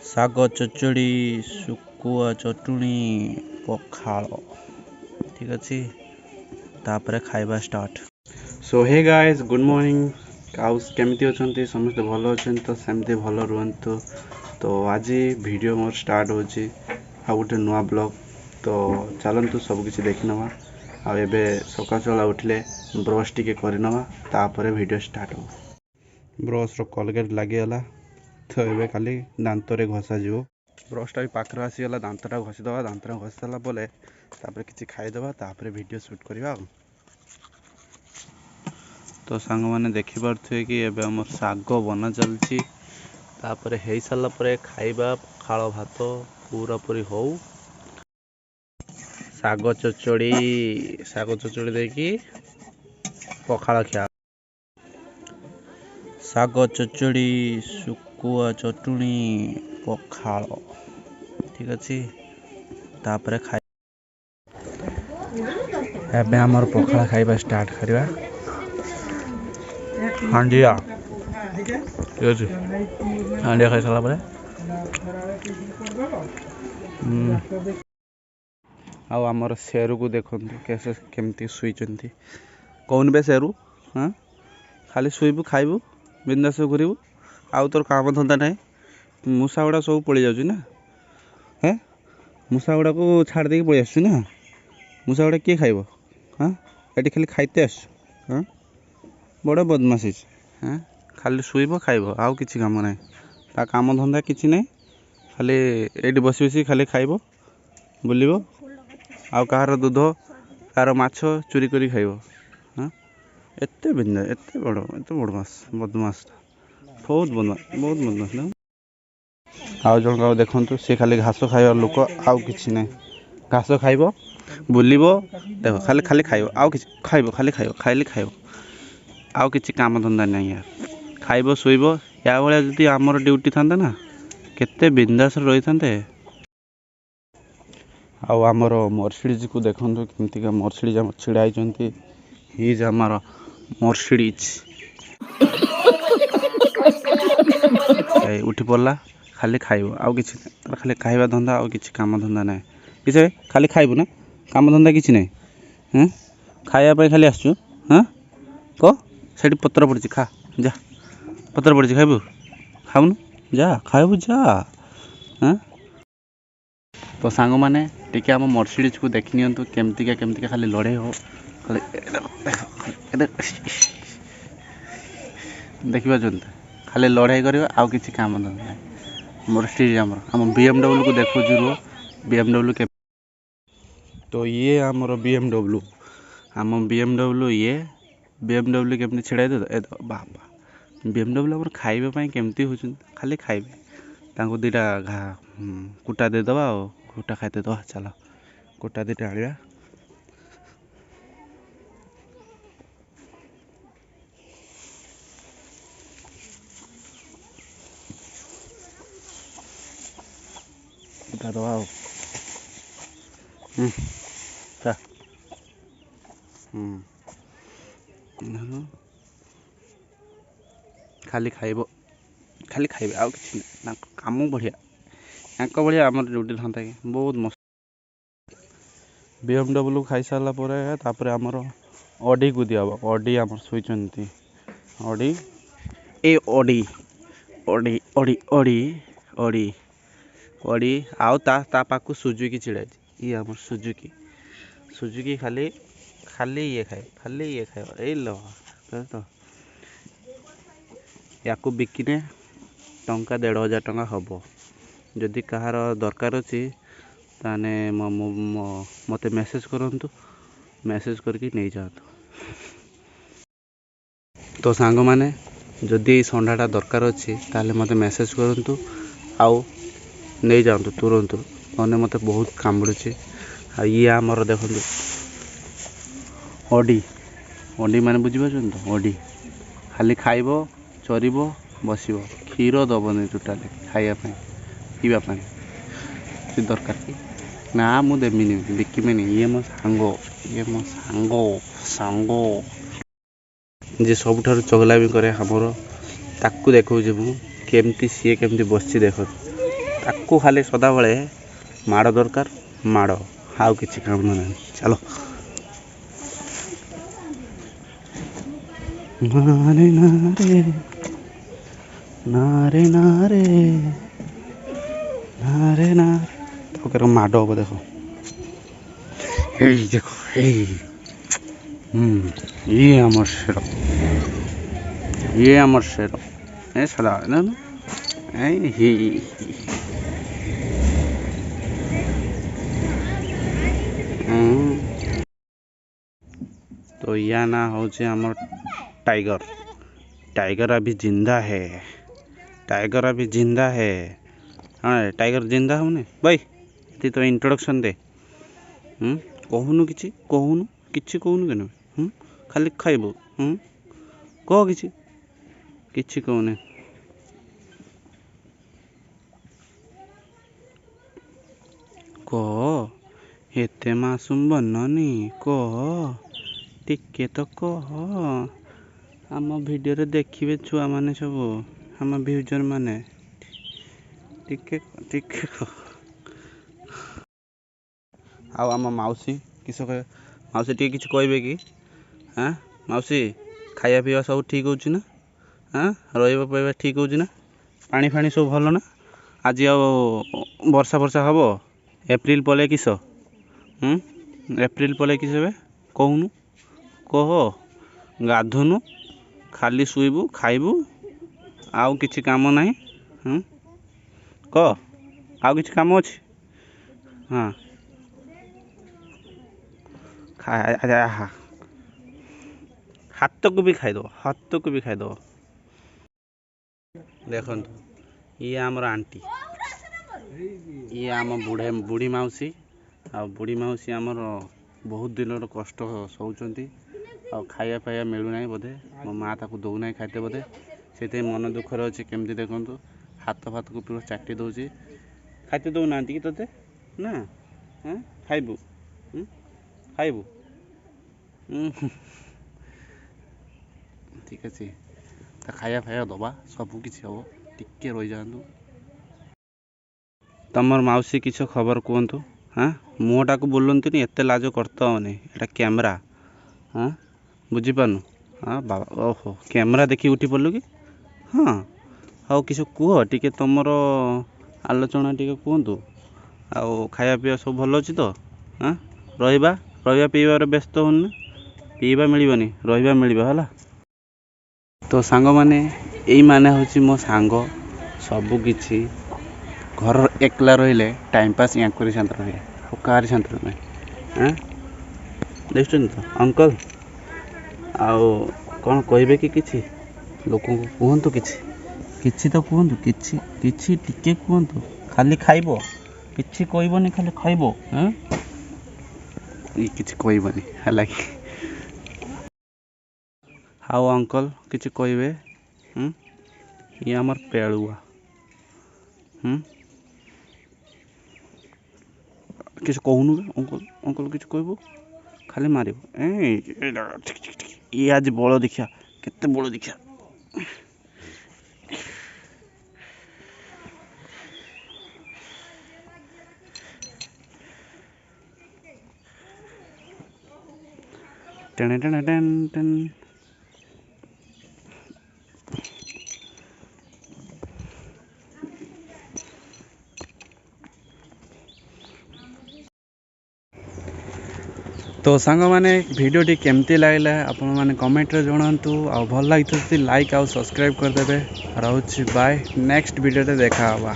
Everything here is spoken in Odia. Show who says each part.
Speaker 1: ଶାଗ ଚଚଡ଼ି ଶୁଖୁଆ ଚଟୁଣି ପଖାଳ ଠିକ୍ ଅଛି ତାପରେ ଖାଇବା start. So hey guys good morning ଆଉ କେମିତି ଅଛନ୍ତି ସମସ୍ତେ ଭଲ ଅଛନ୍ତି ତ ସେମିତି ଭଲ ରୁହନ୍ତୁ। ତ ଆଜି ଭିଡ଼ିଓ ମୋର ଷ୍ଟାର୍ଟ ହେଉଛି ଆଉ ଗୋଟେ ନୂଆ ବ୍ଲଗ୍ ତ ଚାଲନ୍ତୁ ସବୁକିଛି ଦେଖିନେବା। ଆଉ ଏବେ ସକାଳ ସକାଳ ଉଠିଲେ ବ୍ରସ୍ ଟିକେ କରିନେବା ତାପରେ ଭିଡ଼ିଓ ଷ୍ଟାର୍ଟ ହେବ। ବ୍ରସ୍ର କଲଗେଟ୍ ଲାଗିଗଲା ତ ଏବେ ଖାଲି ଦାନ୍ତରେ ଘଷାଯିବ। ବ୍ରସ୍ଟା ବି ପାଖରେ ଆସିଗଲା ଦାନ୍ତଟା ଘଷିଦେବା। ଦାନ୍ତଟା ଘଷି ସାରିଲା ପରେ ତାପରେ କିଛି ଖାଇଦେବା ତାପରେ ଭିଡ଼ିଓ ସୁଟ୍ କରିବା ଆଉ। ତ ସାଙ୍ଗମାନେ ଦେଖିପାରୁଥିବେ କି ଏବେ ଆମର ଶାଗ ବନା ଚାଲିଛି ତାପରେ ହେଇସାରିଲା ପରେ ଖାଇବା ପଖାଳ ଭାତ ପୁରାପୁରି ହଉ ଶାଗ ଚଚଡ଼ି ଦେଇକି ପଖାଳ ଖିଆ ଶାଗ ଚଚଡ଼ି ଶୁଖୁଆ ଚଟୁଣି ପଖାଳ ଠିକ୍ ଅଛି ତାପରେ ଏବେ ଆମର ପଖାଳ ଖାଇବା ଷ୍ଟାର୍ଟ କରିବା। ହାଣ୍ଡିଆ ଠିକ୍ ଅଛି ହାଣ୍ଡିଆ ଖାଇସାରିଲା ପରେ ଆଉ ଆମର ସେରୁକୁ ଦେଖନ୍ତୁ କେମିତି ଶୋଇଛନ୍ତି। କହୁନି ବେ ସେରୁ ହଁ ଖାଲି ଶୋଇବୁ ଖାଇବୁ ବିନ୍ଦାସ ଘୁରିବୁ ଆଉ ତୋର କାମ ଧନ୍ଦା ନାହିଁ। ମୂଷା ଗୁଡ଼ା ସବୁ ପଳେଇ ଯାଉଛି ନା ହେଁ ମୂଷା ଗୁଡ଼ାକୁ ଛାଡ଼ି ଦେଇକି ପଳେଇ ଆସୁଛୁ ନା। ମୂଷା ଗୁଡ଼ା କିଏ ଖାଇବ ହଁ ଏଠି ଖାଲି ଖାଇତେ ଆସୁଛୁ ହଁ ବଡ଼ ବଦମାସ ହେଇଛି ହଁ ଖାଲି ଶୋଇବ ଖାଇବ ଆଉ କିଛି କାମ ନାହିଁ। ତା କାମ ଧନ୍ଦା କିଛି ନାହିଁ ଖାଲି ଏଇଠି ବସି ବସି ଖାଲି ଖାଇବ ବୁଲିବ ଆଉ କାହାର ଦୁଧ କାହାର ମାଛ ଚୋରି କରି ଖାଇବ ହଁ ଏତେ ବଦମାସ ବହୁତ ବଦମାସ ନା। ଆଉ ଜଣକ ଦେଖନ୍ତୁ ସେ ଖାଲି ଘାସ ଖାଇବା ଲୋକ ଆଉ କିଛି ନାହିଁ। ଘାସ ଖାଇବ ବୁଲିବ ଦେଖ ଖାଲି ଖାଇବ ଆଉ କିଛି ଖାଇବ ଖାଲି ଖାଇବ ଆଉ କିଛି କାମ ଧନ୍ଦା ନାହିଁ। ୟାର ଖାଇବ ଶୋଇବ ୟା ଭଳିଆ ଯଦି ଆମର ଡ୍ୟୁଟି ଥାନ୍ତା ନା କେତେ ବିନ୍ଦାସରେ ରହିଥାନ୍ତେ। ଆଉ ଆମର ମର୍ସିଡ଼ିଜକୁ ଦେଖନ୍ତୁ କେମିତିକା ମର୍ସିଡ଼ିଜ ଆମର ଛିଡ଼ା ହେଇଛନ୍ତି। ହିଜ୍ ଆମର ମର୍ସିଡ଼ିଜ ଉଠି ପଡ଼ିଲା ଖାଲି ଖାଇବ ଆଉ କିଛି ନାହିଁ। ତାର ଖାଲି ଖାଇବା ଧନ୍ଦା ଆଉ କିଛି କାମ ଧନ୍ଦା ନାହିଁ। କିଛି ଖାଲି ଖାଇବୁ ନା କାମ ଧନ୍ଦା କିଛି ନାହିଁ ହଁ ଖାଇବା ପାଇଁ ଖାଲି ଆସୁଛୁ ହଁ କହ ସେଠି ପତ୍ର ପଡ଼ିଛି ଖା ଯା ପତ୍ର ପଡ଼ିଛି ଖାଇବୁ ଖାଉନୁ ଯା ଖାଇବୁ ଯା ହଁ। ତ ସାଙ୍ଗମାନେ ଟିକେ ଆମ ମର୍ସିଡ଼ିଜକୁ ଦେଖି ନିଅନ୍ତୁ କେମିତିକା ଖାଲି ଲଢ଼େଇ ହବ ଦେଖିପାରୁଛନ୍ତି ଖାଲି ଲଢ଼େଇ କରିବା ଆଉ କିଛି କାମ ନାହିଁ। ମର୍ସିଡ଼ିଜ ଆମ BMWକୁ ଦେଖୁଛୁ ରୁହ BMW ତ ଇଏ ଆମର BMW ଆମ BMW BMW କେମିତି ଛିଡ଼ା ହେଇଥିବ ବାବା BMW ଆମର ଖାଇବା ପାଇଁ କେମିତି ହେଉଛନ୍ତି ଖାଲି ଖାଇବେ ତାଙ୍କୁ ଦୁଇଟା କୁଟା ଦେଇଦେବା ଆଉ କୁଟା ଖାଇଦେବା। ଚାଲ କୁଟା ଦୁଇଟା ଆଣିବା। କୁଟା ଦେବା ଆଉ ଖାଲି ଖାଇବେ ଆଉ କିଛି ନାହିଁ। ତାଙ୍କ କାମ ବଢ଼ିଆ ତାଙ୍କ ଭଳିଆ ଆମର ଡ୍ୟୁଟି ଥାନ୍ତା କି ବହୁତ ମସ୍ତ। BMW ଖାଇସାରିଲା ପରେ ତାପରେ ଆମର ଅଡ଼ିକୁ ଦିଆହେବ। ଅଡ଼ି ଆମର ଶୋଇଛନ୍ତି ଅଡ଼ି ଆଉ ତା ପାଖକୁ ସୁଜୁକି ଛିଡ଼ା ହେଇଛି। ଇଏ ଆମର ସୁଜୁକି ଖାଲି ଇଏ ଖାଇବ ଏଇ ଲ ତ ୟାକୁ ବିକିନେ ଟଙ୍କା 1,500 ଟଙ୍କା ହେବ। ଯଦି କାହାର ଦରକାର ଅଛି ତାହେଲେ ମୋତେ ମେସେଜ୍ କରନ୍ତୁ ମେସେଜ୍ କରିକି ନେଇଯାଆନ୍ତୁ। ତ ସାଙ୍ଗମାନେ ଯଦି ଏଇ ଷଣ୍ଢାଟା ଦରକାର ଅଛି ତାହେଲେ ମୋତେ ମେସେଜ୍ କରନ୍ତୁ ଆଉ ନେଇଯାଆନ୍ତୁ ତୁରନ୍ତ ନହେଲେ ମୋତେ ବହୁତ କାମୁଡ଼ୁଛି। ଆଉ ଇଏ ଆମର ଦେଖନ୍ତୁ ଅଡ଼ି ମାନେ ବୁଝିପାରୁଛନ୍ତି ତ ଅଡ଼ି ଖାଲି ଖାଇବ ଚରିବ ବସିବ କ୍ଷୀର ଦେବନି ଟୋଟାଲି ଖାଇବା ପାଇଁ ପିଇବା ପାଇଁ କିଛି ଦରକାର କି ନା ମୁଁ ଦେବିନି ବିକିବିନି। ଇଏ ମୋ ସାଙ୍ଗ ଯିଏ ସବୁଠାରୁ ଚଗଲାମି କରେ ଆମର ତାକୁ ଦେଖଉଛି ମୁଁ ସିଏ କେମିତି ବସିଛି ଦେଖନ୍ତୁ। ତ ताकू खाली सदाबले माड़ दरकार माड़ आउ किसी काम ना चलो नारे नारे नारे नारे नारे नारे तो क्या माड़ हम देखो देखो ये आमर शेर ये आमर शेर ए सदा ना तो या ना हो टाइगर टाइगर अभी जिंदा है टाइगर अभी जिंदा है हाँ टाइगर जिंदा होने भाई ये तो इंट्रोडक्शन दे कहूनु किछि कहूनु किछि कहूनु केन खाली खाइबो कह किछि किछि कहूने कह एते मासूम बननी कह टिके तो कह आम वीडियो रे देखिए छुआ माने सब आम व्यूजर माने टिके टिके आम माउसी किस माउसी टे किछ कहबे कि हाँ माउसी खाया पीवा सब ठीक होची ना हाँ रहिबा पइबा ठीक होची ना पानी फानी सब भल ना आज आ वर्षा वर्षा हम एप्रिल पले किस एप्रिल पले किस कहूनु कह गाधुनु खाली शुइबू खाइबू आउ किछि काम नाही कह आउ किछि काम अछि हाँ हाथ को भी खाईदब हाथ को भी खाईदब देखो ये आमर आंटी ये आम बुढ़े बुढ़ी माउसी आ बुढ़ी माउसी आमर बहुत दिन कष्ट सौचंती आ खाया पाया मिलूना बोधे मो माँ ताकू दौना खाते बोधे से मन दुखर अच्छे केमती देखु हाथ फाथ को पूरा चाटी दौची खाते दौना कि तोते ना हाँ खाइबू खाइबू ठीक अच्छे खाया फाया दबा सब किसी हम टिके रही जातु तमर माउसी किछ खबर कहतु हाँ मुँहटा को बोलती एत लाज करतनी एटा कैमरा हाँ बुझीपारनु हाँ बाबा ओहो कैमरा देखी उठी पड़लु कि हाँ हाँ किस कह टिके तुमर आलोचना टिके कहतु आउ खाया पीवा सब भल अच्छी तो हाँ रहिबा रहिबा पीबार व्यस्त होना पीवा मिलबनी रहिबा मिलबा हला तो सांग माने एई माने होची मो सांग सबु किछि घर एकला रहिले टाइम पास या करी शांत रहे और कार शांत रहे हां देखछन तो अंकल आओ कौन कहबे कि किछि लोकों को कहंतु किछि किछि तो कहंतु किछि किछि टिके कहंतु खाली खाइबो किछि कहबोनी खाली खाइबो हां ये किछि कहबोनी हला कि हाउ अंकल किछि कहबे ये हमर पेलुआ किसी कहूनु अंकल अंकल किसी कहबो खाली मार ये आज बड़ देखिया केते बड़ देखिया टेन टेन टेन टेन तो सांग माने वीडियोटी केमती लागला आपण माने कमेंट रे जणांतु आ भल लागितो लाइक आ सब्सक्राइब कर देबे रहउछि बाय नेक्स्ट वीडियो रे देखा हवा।